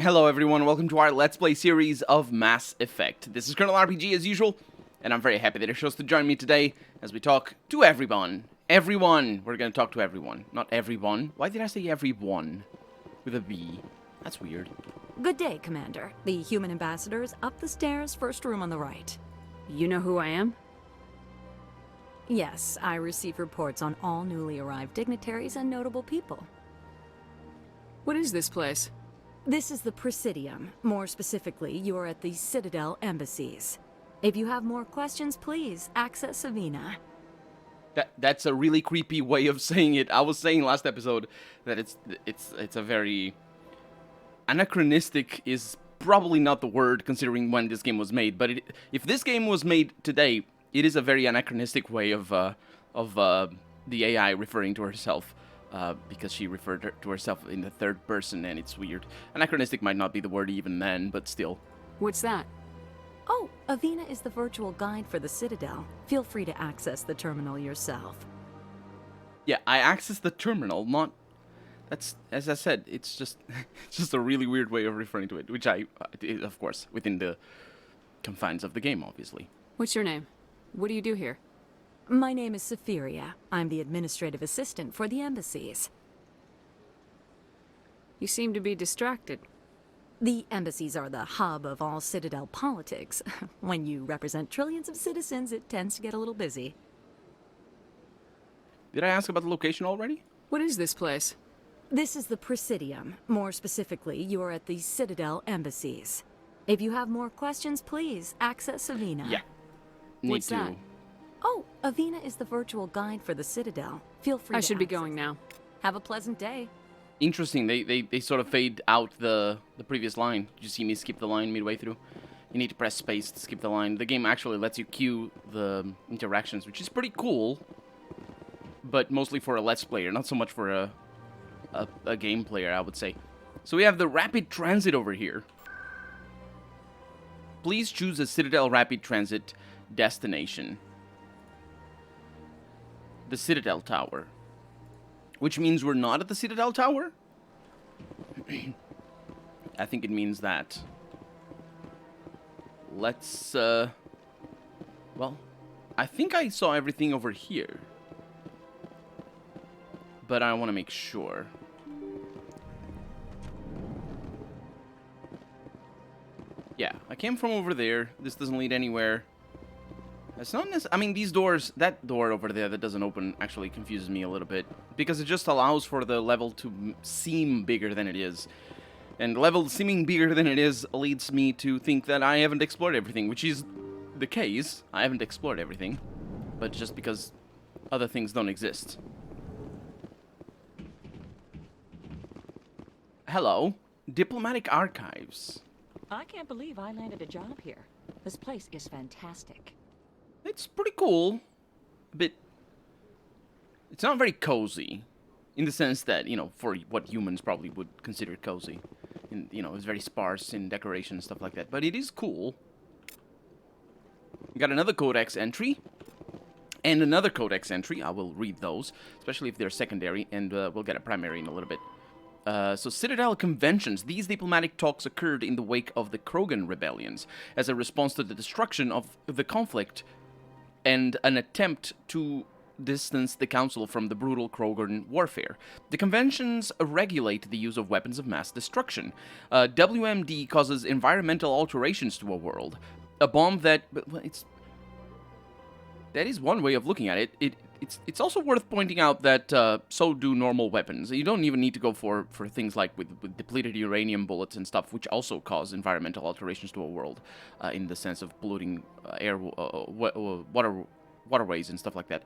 Hello everyone, welcome to our Let's Play series of Mass Effect. This is Colonel RPG as usual, and I'm very happy that you're chose to join me today as we talk to everyone. Everyone! We're gonna talk to everyone. Not everyone. Why did I say everyone? With a V. That's weird. Good day, Commander. The human ambassador is up the stairs, first room on the right. You know who I am? Yes, I receive reports on all newly arrived dignitaries and notable people. What is this place? This is the Presidium. More specifically, you are at the Citadel embassies. If you have more questions, please access Savina. That's a really creepy way of saying it. I was saying last episode that it's a very anachronistic is probably not the word considering when this game was made, but if this game was made today, it is a very anachronistic way of the AI referring to herself. Because she referred to herself in the third person, and it's weird. Anachronistic might not be the word even then, but still. What's that? Oh, Avina is the virtual guide for the Citadel. Feel free to access the terminal yourself. Yeah, I accessed the terminal, not... That's, as I said, it's just a really weird way of referring to it, which of course, within the confines of the game, obviously. What's your name? What do you do here? My name is Safiria. I'm the administrative assistant for the embassies. You seem to be distracted. The embassies are the hub of all Citadel politics. When you represent trillions of citizens, it tends to get a little busy. Did I ask about the location already? What is this place? This is the Presidium. More specifically, you are at the Citadel embassies. If you have more questions, please access Avina. Yeah. What's that? Oh, Avina is the virtual guide for the Citadel. Feel free I to should be access going now. Have a pleasant day. Interesting, they sort of fade out the previous line. Did you see me skip the line midway through? You need to press space to skip the line. The game actually lets you cue the interactions, which is pretty cool. But mostly for a Let's Player, not so much for a game player, I would say. So we have the Rapid Transit over here. Please choose a Citadel Rapid Transit destination. The Citadel Tower. Which means we're not at the Citadel Tower? I think it means that. Let's, well, I think I saw everything over here. But I want to make sure. Yeah, I came from over there. This doesn't lead anywhere. It's not necessarily... I mean, these doors... That door over there that doesn't open actually confuses me a little bit. Because it just allows for the level to seem bigger than it is. And the level seeming bigger than it is leads me to think that I haven't explored everything. Which is the case. I haven't explored everything. But just because other things don't exist. Hello. Diplomatic Archives. I can't believe I landed a job here. This place is fantastic. It's pretty cool, but it's not very cozy, in the sense that, you know, for what humans probably would consider cozy. And, you know, it's very sparse in decoration and stuff like that, but it is cool. We got another codex entry, and another codex entry. I will read those, especially if they're secondary, and we'll get a primary in a little bit. So Citadel Conventions. These diplomatic talks occurred in the wake of the Krogan rebellions, as a response to the destruction of the conflict and an attempt to distance the Council from the brutal Krogan warfare. The conventions regulate the use of weapons of mass destruction. WMD causes environmental alterations to a world. A bomb that... That is one way of looking at it. It's also worth pointing out that so do normal weapons. You don't even need to go for things like with depleted uranium bullets and stuff, which also cause environmental alterations to a world, in the sense of polluting air, waterways and stuff like that.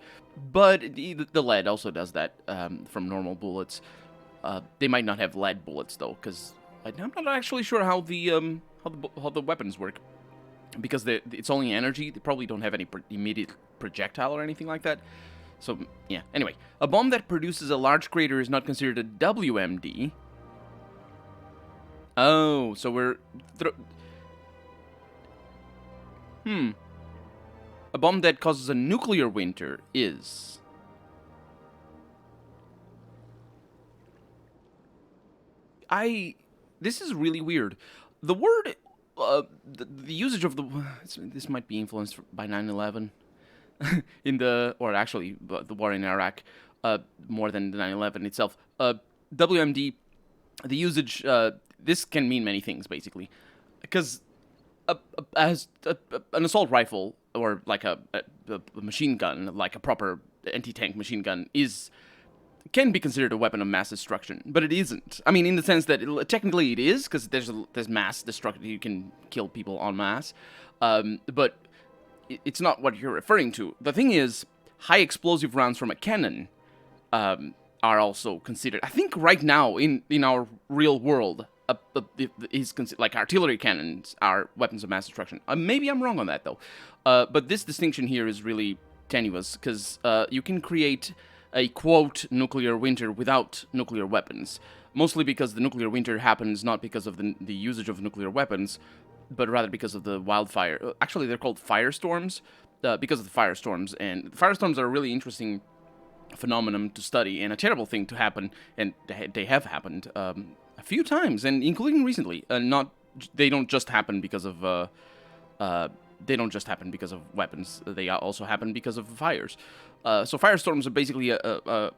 But the lead also does that from normal bullets. They might not have lead bullets though, because I'm not actually sure how the weapons work. Because it's only energy. They probably don't have any immediate projectile or anything like that. So, yeah. Anyway, a bomb that produces a large crater is not considered a WMD. Oh, so we're... A bomb that causes a nuclear winter is... I this is really weird. The word, the usage of the... This might be influenced by 9/11 in the... Or actually, the war in Iraq, more than the 9/11 itself. WMD, the usage... this can mean many things, basically. Because as an assault rifle, or like a machine gun, like a proper anti-tank machine gun, can be considered a weapon of mass destruction, but it isn't. I mean, in the sense that technically it is, because there's mass destruction. You can kill people en masse, but it's not what you're referring to. The thing is, high explosive rounds from a cannon are also considered. I think right now in our real world, is like artillery cannons are weapons of mass destruction. Maybe I'm wrong on that though, but this distinction here is really tenuous because you can create a, quote, nuclear winter without nuclear weapons. Mostly because the nuclear winter happens not because of the usage of nuclear weapons, but rather because of the wildfire. Actually, they're called firestorms, because of the firestorms. And firestorms are a really interesting phenomenon to study, and a terrible thing to happen, and they have happened a few times, and including recently. They don't just happen because of weapons. They also happen because of fires. So firestorms are basically a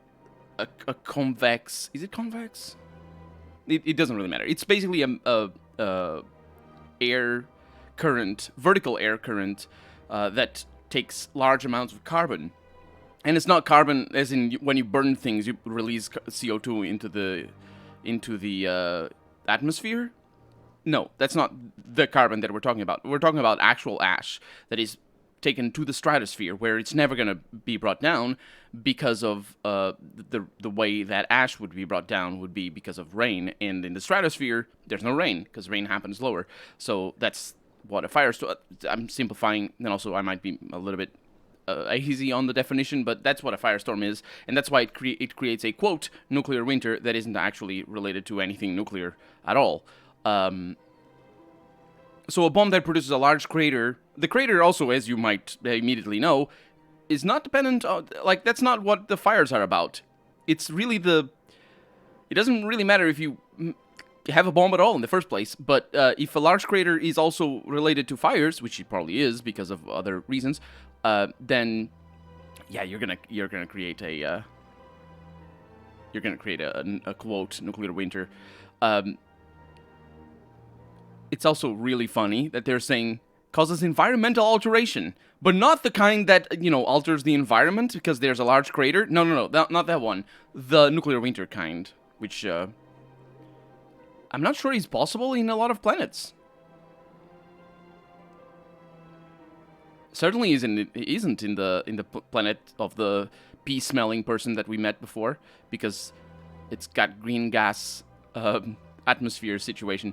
convex... Is it convex? It doesn't really matter. It's basically a air current, vertical air current, that takes large amounts of carbon. And it's not carbon as in when you burn things, you release CO2 into the atmosphere. No, that's not the carbon that we're talking about. We're talking about actual ash that is taken to the stratosphere, where it's never going to be brought down because of the way that ash would be brought down would be because of rain. And in the stratosphere, there's no rain because rain happens lower. So that's what a firestorm... I'm simplifying, and also I might be a little bit hazy on the definition, but that's what a firestorm is, and that's why it creates a, quote, nuclear winter that isn't actually related to anything nuclear at all. So a bomb that produces a large crater, the crater also, as you might immediately know, is not dependent on, like, that's not what the fires are about. It's really it doesn't really matter if you have a bomb at all in the first place, but if a large crater is also related to fires, which it probably is because of other reasons, then yeah, you're gonna create a quote nuclear winter. It's also really funny that they're saying causes environmental alteration, but not the kind that, alters the environment because there's a large crater. No, not that one. The nuclear winter kind, which I'm not sure is possible in a lot of planets. Certainly isn't in the planet of the pea-smelling person that we met before, because it's got green gas atmosphere situation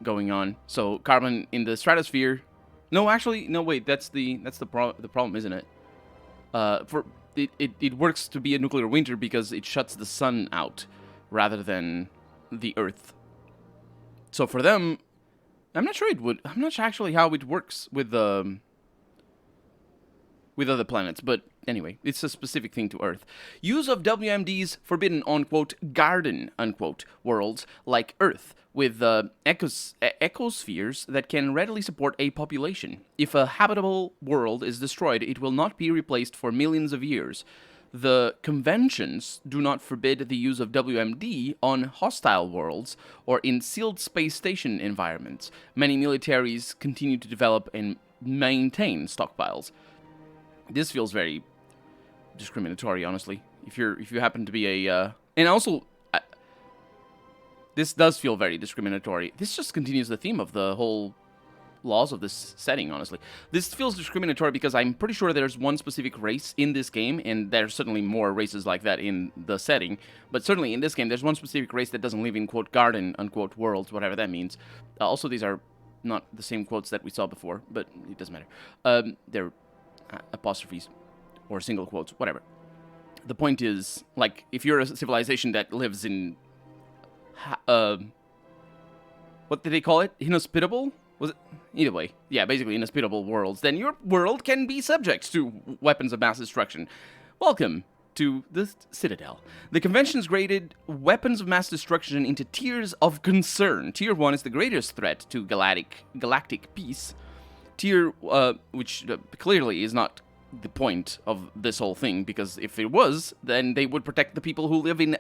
going on. So carbon in the stratosphere. No, actually, no. Wait, that's the problem, isn't it? It works to be a nuclear winter because it shuts the sun out rather than the Earth. So for them, I'm not sure it would. I'm not sure actually how it works with other planets, but anyway, it's a specific thing to Earth. Use of WMDs forbidden on, quote, garden, unquote, worlds like Earth, with ecospheres that can readily support a population. If a habitable world is destroyed, it will not be replaced for millions of years. The conventions do not forbid the use of WMD on hostile worlds or in sealed space station environments. Many militaries continue to develop and maintain stockpiles. This feels very discriminatory, honestly. If you happen to be a and also this does feel very discriminatory. This just continues the theme of the whole laws of this setting, honestly. This feels discriminatory because I'm pretty sure there's one specific race in this game, and there's certainly more races like that in the setting, but certainly in this game there's one specific race that doesn't live in, quote, garden, unquote, worlds, whatever that means. Also, these are not the same quotes that we saw before, but it doesn't matter. They're apostrophes or single quotes, whatever. The point is, like, if you're a civilization that lives in what did they call it? Inhospitable? Was it? Either way, yeah, basically inhospitable worlds, then your world can be subject to weapons of mass destruction. Welcome to the Citadel. The conventions graded weapons of mass destruction into tiers of concern. Tier 1 is the greatest threat to galactic peace. Tier, which clearly is not the point of this whole thing, because if it was, then they would protect the people who live in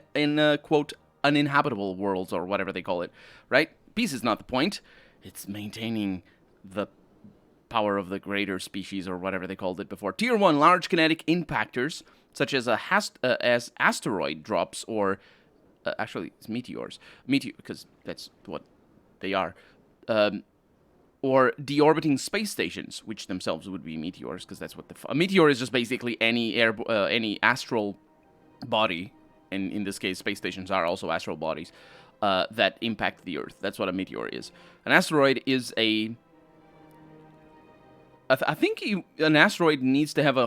quote, uninhabitable worlds, or whatever they call it, right? Peace is not the point. It's maintaining the power of the greater species, or whatever they called it before. Tier 1, large kinetic impactors, such as as asteroid drops, or actually it's meteors, because that's what they are, or deorbiting space stations, which themselves would be meteors, because that's what a meteor is just basically any astral body, and in this case, space stations are also astral bodies that impact the Earth. That's what a meteor is. An asteroid is a I think an asteroid needs to have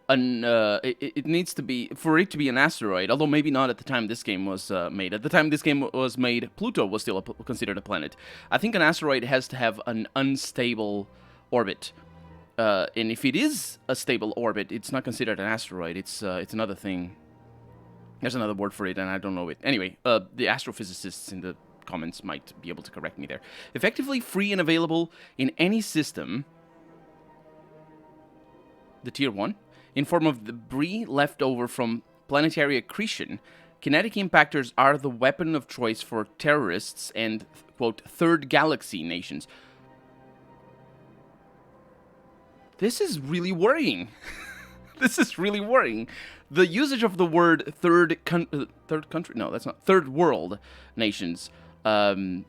it needs to be, for it to be an asteroid, although maybe not at the time this game was made. At the time this game was made, Pluto was still considered a planet. I think an asteroid has to have an unstable orbit. And if it is a stable orbit, it's not considered an asteroid. It's another thing. There's another word for it, and I don't know it. Anyway, the astrophysicists in the comments might be able to correct me there. Effectively free and available in any system, the Tier 1, in form of debris left over from planetary accretion, kinetic impactors are the weapon of choice for terrorists and, quote, third galaxy nations. This is really worrying. This is really worrying. The usage of the word third country? No, that's not. Third world nations. The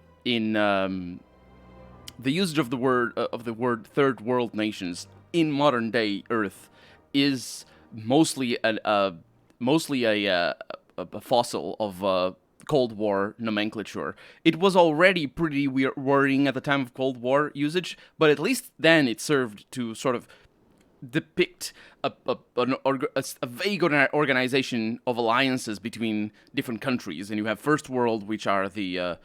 usage of the word third world nations in modern day Earth is mostly a fossil of Cold War nomenclature. It was already pretty worrying at the time of Cold War usage, but at least then it served to sort of depict a vague organization of alliances between different countries. And you have First World, which are the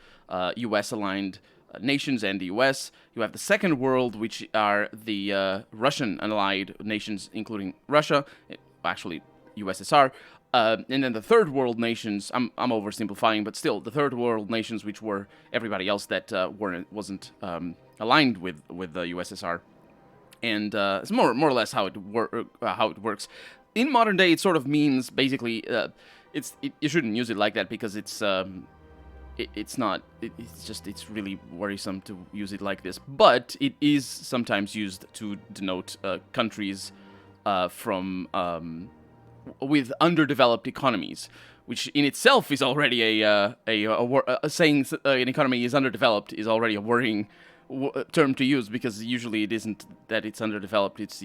US-aligned nations and the US. You have the Second World, which are the Russian-allied nations, including Russia, actually USSR. And then the Third World nations, I'm oversimplifying, but still, the Third World nations, which were everybody else that wasn't aligned with the USSR. And it's more or less how it works. In modern day, it sort of means basically you shouldn't use it like that, because it's really worrisome to use it like this. But it is sometimes used to denote countries with underdeveloped economies, which in itself is already saying an economy is underdeveloped is already a worrying term to use, because usually it isn't that it's underdeveloped. It's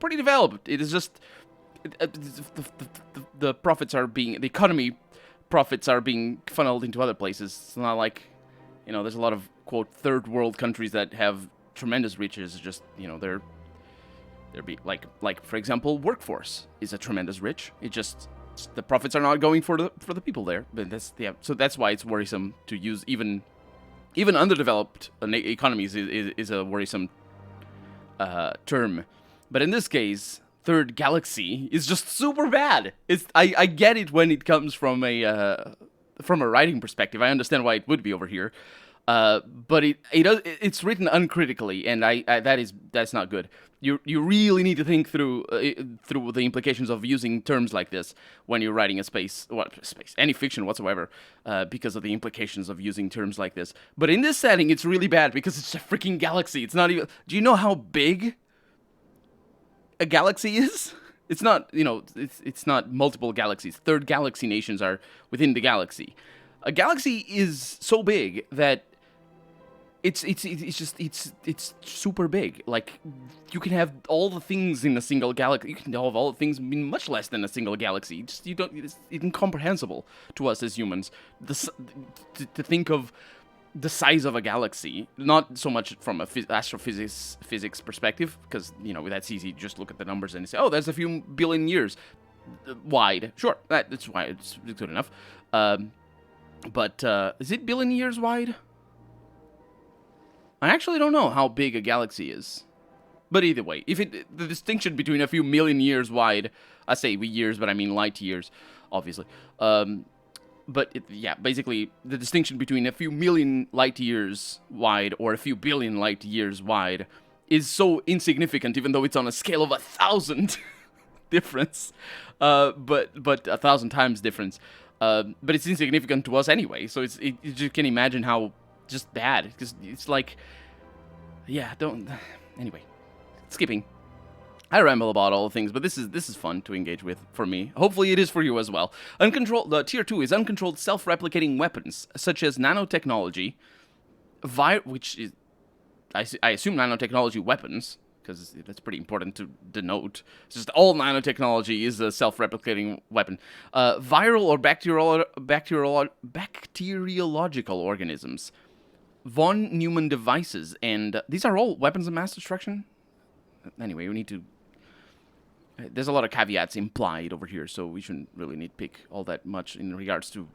pretty developed. It is just the economy profits are being funneled into other places. It's not like, there's a lot of, quote, third world countries that have tremendous riches. Just, they're like for example, workforce is a tremendous rich. It just, the profits are not going for the people there. But so that's why it's worrisome to use even underdeveloped economies is a worrisome term. But in this case, third galaxy is just super bad. I get it when it comes from a writing perspective. I understand why it would be over here. But it's written uncritically, and that's not good. You really need to think through the implications of using terms like this when you're writing any fiction whatsoever, because of the implications of using terms like this. But in this setting, it's really bad because it's a freaking galaxy. It's not even. Do you know how big a galaxy is? It's not. It's not multiple galaxies. Third galaxy nations are within the galaxy. A galaxy is so big that it's super big. Like, you can have all the things in a single galaxy. You can have all the things in much less than a single galaxy. It's incomprehensible to us as humans to think of the size of a galaxy. Not so much from a astrophysics perspective, because that's easy. Just look at the numbers and you say, oh, there's a few billion years wide. Sure, that's why it's good enough. But is it billion years wide? I actually don't know how big a galaxy is. But either way, the distinction between a few million years wide, I say years, but I mean light years, obviously. But yeah, basically, the distinction between a few million light years wide or a few billion light years wide is so insignificant, even though it's on a scale of 1,000 difference, but 1,000 times difference. But it's insignificant to us anyway, so you just can imagine how just bad, because it's like, yeah, anyway, skipping. I ramble about all things, but this is fun to engage with for me. Hopefully it is for you as well. Uncontrolled, Tier 2 is uncontrolled self-replicating weapons, such as nanotechnology, which is, I assume nanotechnology weapons, because that's pretty important to denote. It's just all nanotechnology is a self-replicating weapon. Viral or bacteriological organisms, von Neumann devices, and these are all weapons of mass destruction? Anyway, we need to... There's a lot of caveats implied over here, so we shouldn't really nitpick all that much in regards to,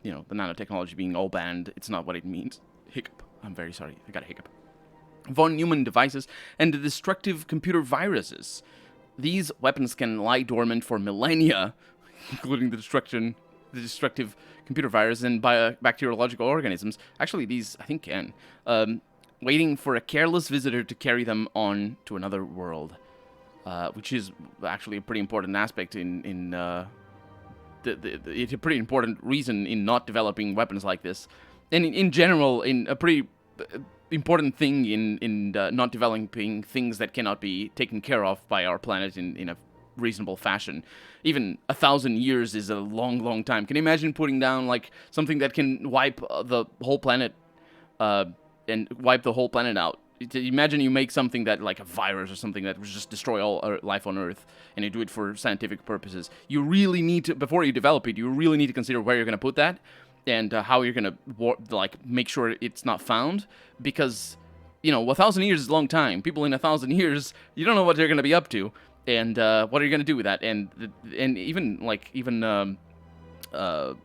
the nanotechnology being all banned. It's not what it means. Hiccup. I'm very sorry. I got a hiccup. Von Neumann devices and the destructive computer viruses. These weapons can lie dormant for millennia, including the destructive computer virus and bacteriological organisms. Actually, these, I think, can. Waiting for a careless visitor to carry them on to another world. Which is actually a pretty important aspect it's a pretty important reason in not developing weapons like this. And in general, in a pretty important thing in not developing things that cannot be taken care of by our planet in a reasonable fashion. Even 1,000 years is a long, long time. Can you imagine putting down, like, something that can wipe the whole planet, and wipe the whole planet out? Imagine you make something that, like a virus or something that would just destroy all life on Earth, and you do it for scientific purposes. You really need to, before you develop it, you really need to consider where you're going to put that, and how you're going to, make sure it's not found, because, 1,000 years is a long time. People in 1,000 years, you don't know what they're going to be up to, and what are you going to do with that? And even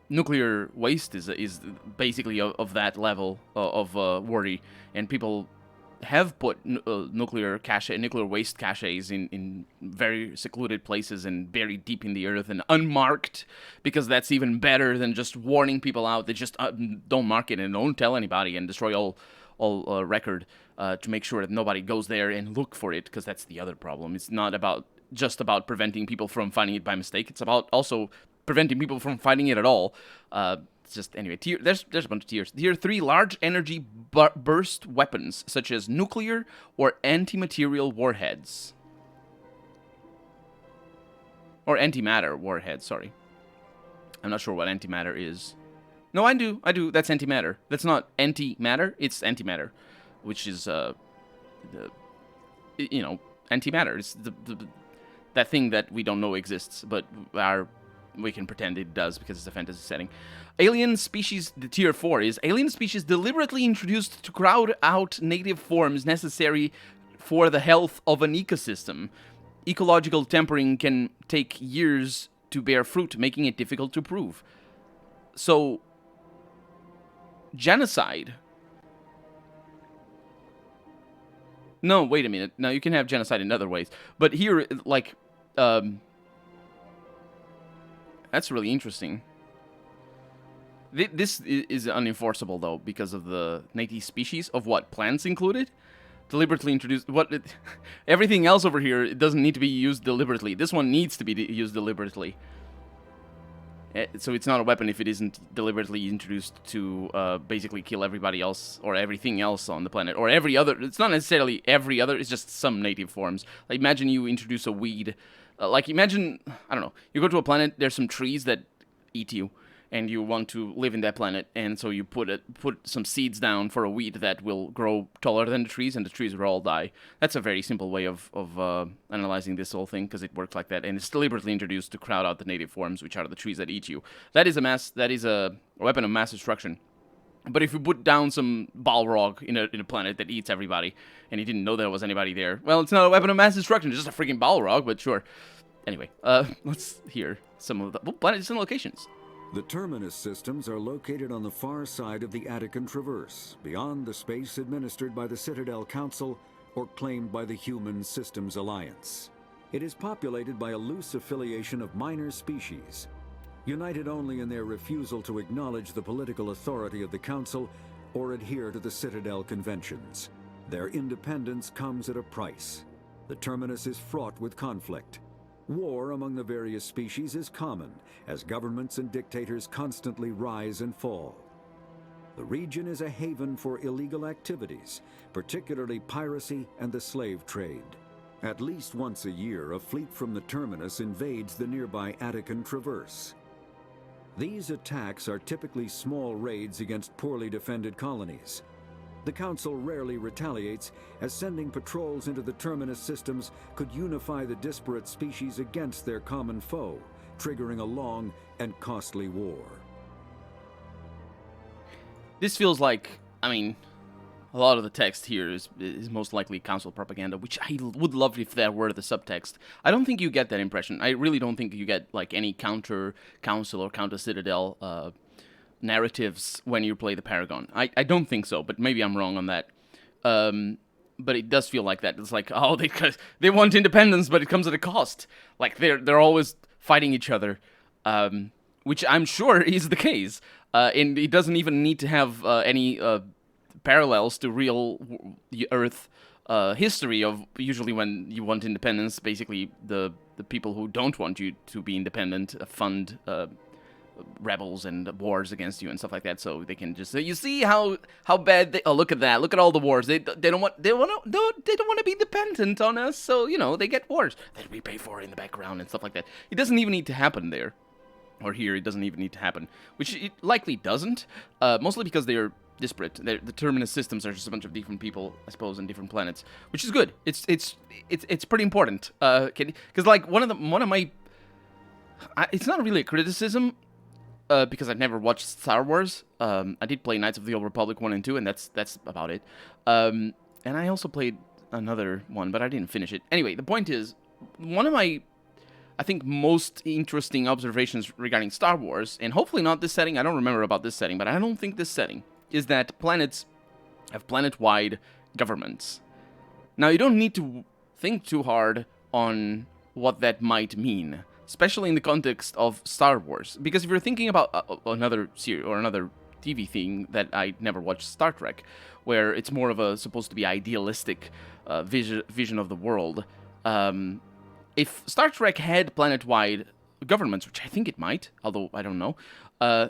nuclear waste is basically of that level of worry, and people have put nuclear waste caches in very secluded places and buried deep in the earth and unmarked, because that's even better than just warning people out. They just don't mark it and don't tell anybody and destroy all record to make sure that nobody goes there and look for it, because that's the other problem. It's not just about preventing people from finding it by mistake. It's about also preventing people from finding it at all. Anyway, there's a bunch of tiers. Tier 3, large energy burst weapons, such as nuclear or antimaterial warheads. Or antimatter warheads, sorry. I'm not sure what antimatter is. No, I do. That's antimatter. That's not antimatter, it's antimatter, which is, antimatter. It's that thing that we don't know exists, but we can pretend it does because it's a fantasy setting. Alien species, the tier 4 is alien species deliberately introduced to crowd out native forms necessary for the health of an ecosystem. Ecological tempering can take years to bear fruit, making it difficult to prove. So, genocide. No, wait a minute. Now, you can have genocide in other ways. But here, that's really interesting. This is unenforceable, though, because of the native species of what? Plants included? Deliberately introduced... Everything else over here, it doesn't need to be used deliberately. This one needs to be used deliberately. So it's not a weapon if it isn't deliberately introduced to basically kill everybody else or everything else on the planet. Or every other... It's not necessarily every other, it's just some native forms. Like, imagine you introduce a weed... imagine, I don't know, you go to a planet, there's some trees that eat you, and you want to live in that planet, and so you put some seeds down for a weed that will grow taller than the trees, and the trees will all die. That's a very simple way of analyzing this whole thing, because it works like that, and it's deliberately introduced to crowd out the native forms, which are the trees that eat you. That is a weapon of mass destruction. But if you put down some Balrog in a planet that eats everybody, and you didn't know there was anybody there, well, it's not a weapon of mass destruction, it's just a freaking Balrog, but sure. Anyway, let's hear some of the planets and locations. The Terminus systems are located on the far side of the Attican Traverse, beyond the space administered by the Citadel Council, or claimed by the Human Systems Alliance. It is populated by a loose affiliation of minor species, united only in their refusal to acknowledge the political authority of the Council or adhere to the Citadel Conventions. Their independence comes at a price. The Terminus is fraught with conflict. War among the various species is common, as governments and dictators constantly rise and fall. The region is a haven for illegal activities, particularly piracy and the slave trade. At least once a year, a fleet from the Terminus invades the nearby Attican Traverse. These attacks are typically small raids against poorly defended colonies. The Council rarely retaliates, as sending patrols into the Terminus systems could unify the disparate species against their common foe, triggering a long and costly war. This feels like, I mean, a lot of the text here is most likely Council propaganda, which I would love if that were the subtext. I don't think you get that impression. I really don't think you get, like, any counter-Council or counter-Citadel narratives when you play the Paragon. I don't think so, but maybe I'm wrong on that. But it does feel like that. It's like, oh, they want independence, but it comes at a cost. Like, they're always fighting each other, which I'm sure is the case. And it doesn't even need to have any parallels to real Earth history of usually when you want independence. Basically, the people who don't want you to be independent fund rebels and wars against you and stuff like that, so they can just say, you see how bad they, oh, look at that, look at all the wars, they don't want to be dependent on us, so they get wars that we pay for in the background and stuff like that. It doesn't even need to happen there, or here it doesn't even need to happen, which it likely doesn't, mostly because they're disparate. The Terminus systems are just a bunch of different people, I suppose, on different planets, which is good. It's pretty important, because like one of my it's not really a criticism, because I've never watched Star Wars. I did play Knights of the Old Republic 1 and 2, and that's about it. And I also played another one, but I didn't finish it. Anyway, the point is, one of my, I think, most interesting observations regarding Star Wars, and hopefully not this setting, I don't remember about this setting, but I don't think this setting, is that planets have planet-wide governments. Now, you don't need to think too hard on what that might mean, especially in the context of Star Wars. Because if you're thinking about another series or another TV thing that I never watched, Star Trek, where it's more of a supposed to be idealistic vision of the world, if Star Trek had planet-wide governments, which I think it might, although I don't know,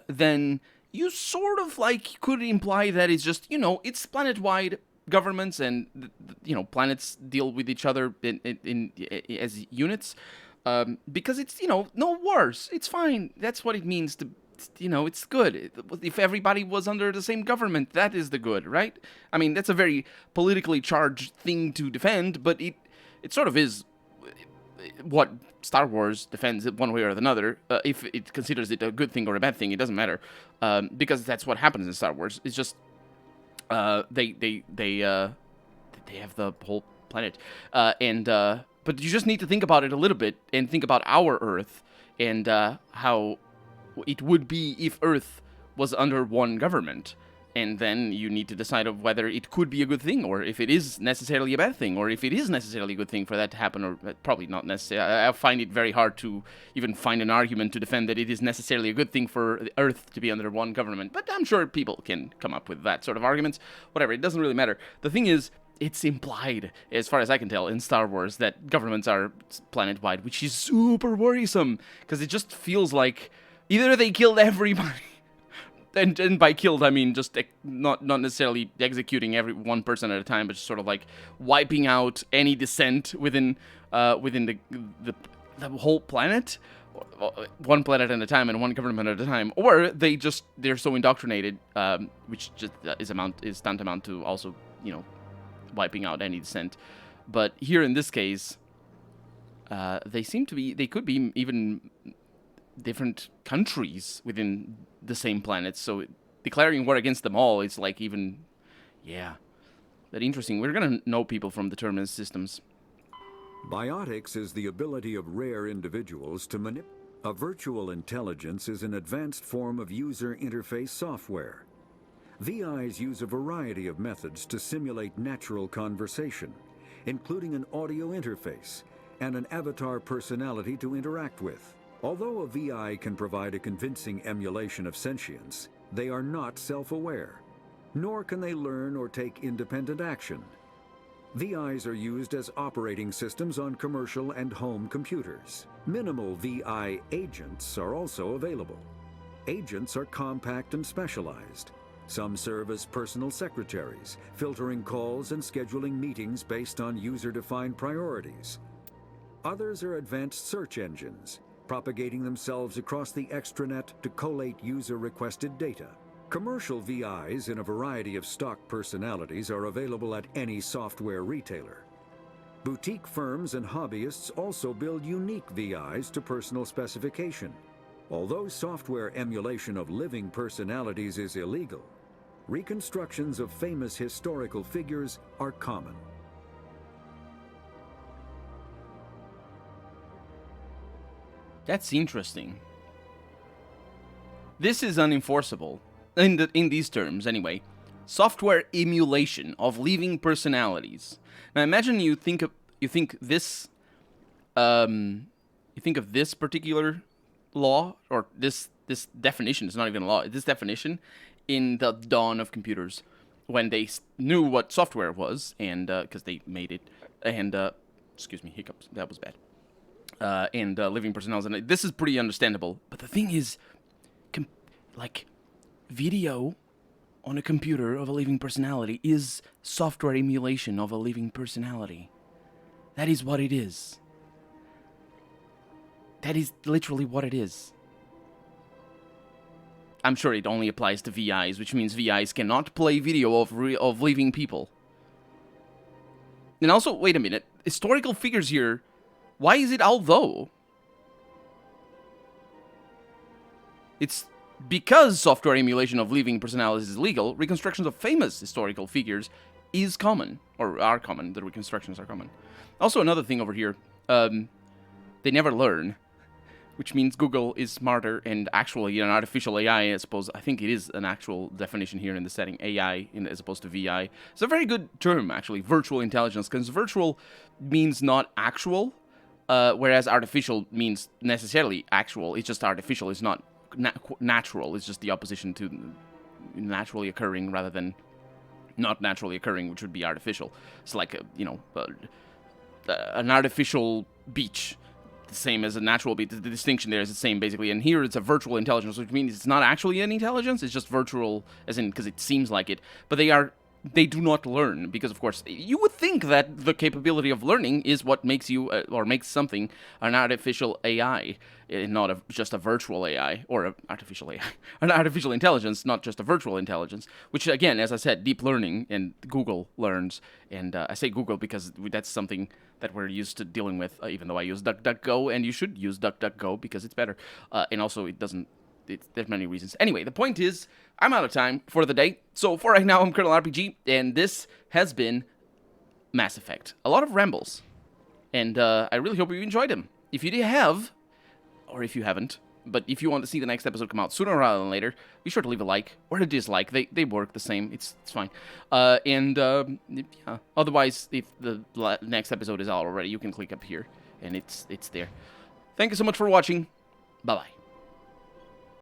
then you sort of like could imply that it's just, it's planet-wide governments and, planets deal with each other in as units. Because it's, no wars. It's fine. That's what it means to, it's good. If everybody was under the same government, that is the good, right? I mean, that's a very politically charged thing to defend, but it sort of is what Star Wars defends it one way or another. If it considers it a good thing or a bad thing, it doesn't matter. Because that's what happens in Star Wars. It's just, they have the whole planet. But you just need to think about it a little bit and think about our Earth and how it would be if Earth was under one government. And then you need to decide of whether it could be a good thing or if it is necessarily a bad thing or if it is necessarily a good thing for that to happen or probably not necessarily. I find it very hard to even find an argument to defend that it is necessarily a good thing for Earth to be under one government. But I'm sure people can come up with that sort of arguments. Whatever, it doesn't really matter. The thing is, it's implied, as far as I can tell, in Star Wars that governments are planet-wide, which is super worrisome, because it just feels like either they killed everybody, and by killed I mean just not necessarily executing every one person at a time, but just sort of like wiping out any dissent within the whole planet, one planet at a time and one government at a time, or they're so indoctrinated, which just is tantamount to also wiping out any dissent. But here in this case, they could be even different countries within the same planet, so declaring war against them all is like even, that interesting. We're gonna know people from the Terminus systems. Biotics is the ability of rare individuals to manipulate. A virtual intelligence is an advanced form of user interface software. VIs use a variety of methods to simulate natural conversation, including an audio interface and an avatar personality to interact with. Although a VI can provide a convincing emulation of sentience, they are not self-aware, nor can they learn or take independent action. VIs are used as operating systems on commercial and home computers. Minimal VI agents are also available. Agents are compact and specialized. Some serve as personal secretaries, filtering calls and scheduling meetings based on user-defined priorities. Others are advanced search engines, propagating themselves across the extranet to collate user-requested data. Commercial VIs in a variety of stock personalities are available at any software retailer. Boutique firms and hobbyists also build unique VIs to personal specification. Although software emulation of living personalities is illegal, reconstructions of famous historical figures are common. That's interesting. This is unenforceable. In these terms, anyway. Software emulation of living personalities. Now imagine you think of this particular law, or this definition. It's not even a law. This definition in the dawn of computers, when they knew what software was, and because they made it, and excuse me, hiccups. That was bad. And living personalities, and this is pretty understandable. But the thing is, like, video on a computer of a living personality is software emulation of a living personality. That is what it is. That is literally what it is. I'm sure it only applies to VIs, which means VIs cannot play video of living people. And also, wait a minute, historical figures here, why is it although? It's because software emulation of living personalities is legal, reconstructions of famous historical figures is common, or are common. The reconstructions are common. Also, another thing over here, they never learn, which means Google is smarter and actually an artificial AI, I suppose. I think it is an actual definition here in the setting, AI as opposed to VI. It's a very good term, actually, virtual intelligence, because virtual means not actual, whereas artificial means necessarily actual. It's just artificial. It's not natural. It's just the opposition to naturally occurring rather than not naturally occurring, which would be artificial. It's like, an artificial beach, the same as a natural beach. The distinction there is the same, basically. And here it's a virtual intelligence, which means it's not actually an intelligence. It's just virtual, as in, because it seems like it. But they do not learn, because, of course, you would think that the capability of learning is what makes you, or makes something an artificial AI, not just a virtual AI, or an artificial AI, an artificial intelligence, not just a virtual intelligence, which, again, as I said, deep learning, and Google learns, and I say Google because that's something that we're used to dealing with, even though I use DuckDuckGo, and you should use DuckDuckGo because it's better, and also it doesn't, there's many reasons. Anyway, the point is, I'm out of time for the day. So for right now, I'm Colonel RPG, and this has been Mass Effect. A lot of rambles, and I really hope you enjoyed them. If you have, or if you haven't, but if you want to see the next episode come out sooner rather than later, be sure to leave a like or a dislike. They work the same. It's fine. Yeah. Otherwise, if the next episode is out already, you can click up here, and it's there. Thank you so much for watching. Bye-bye.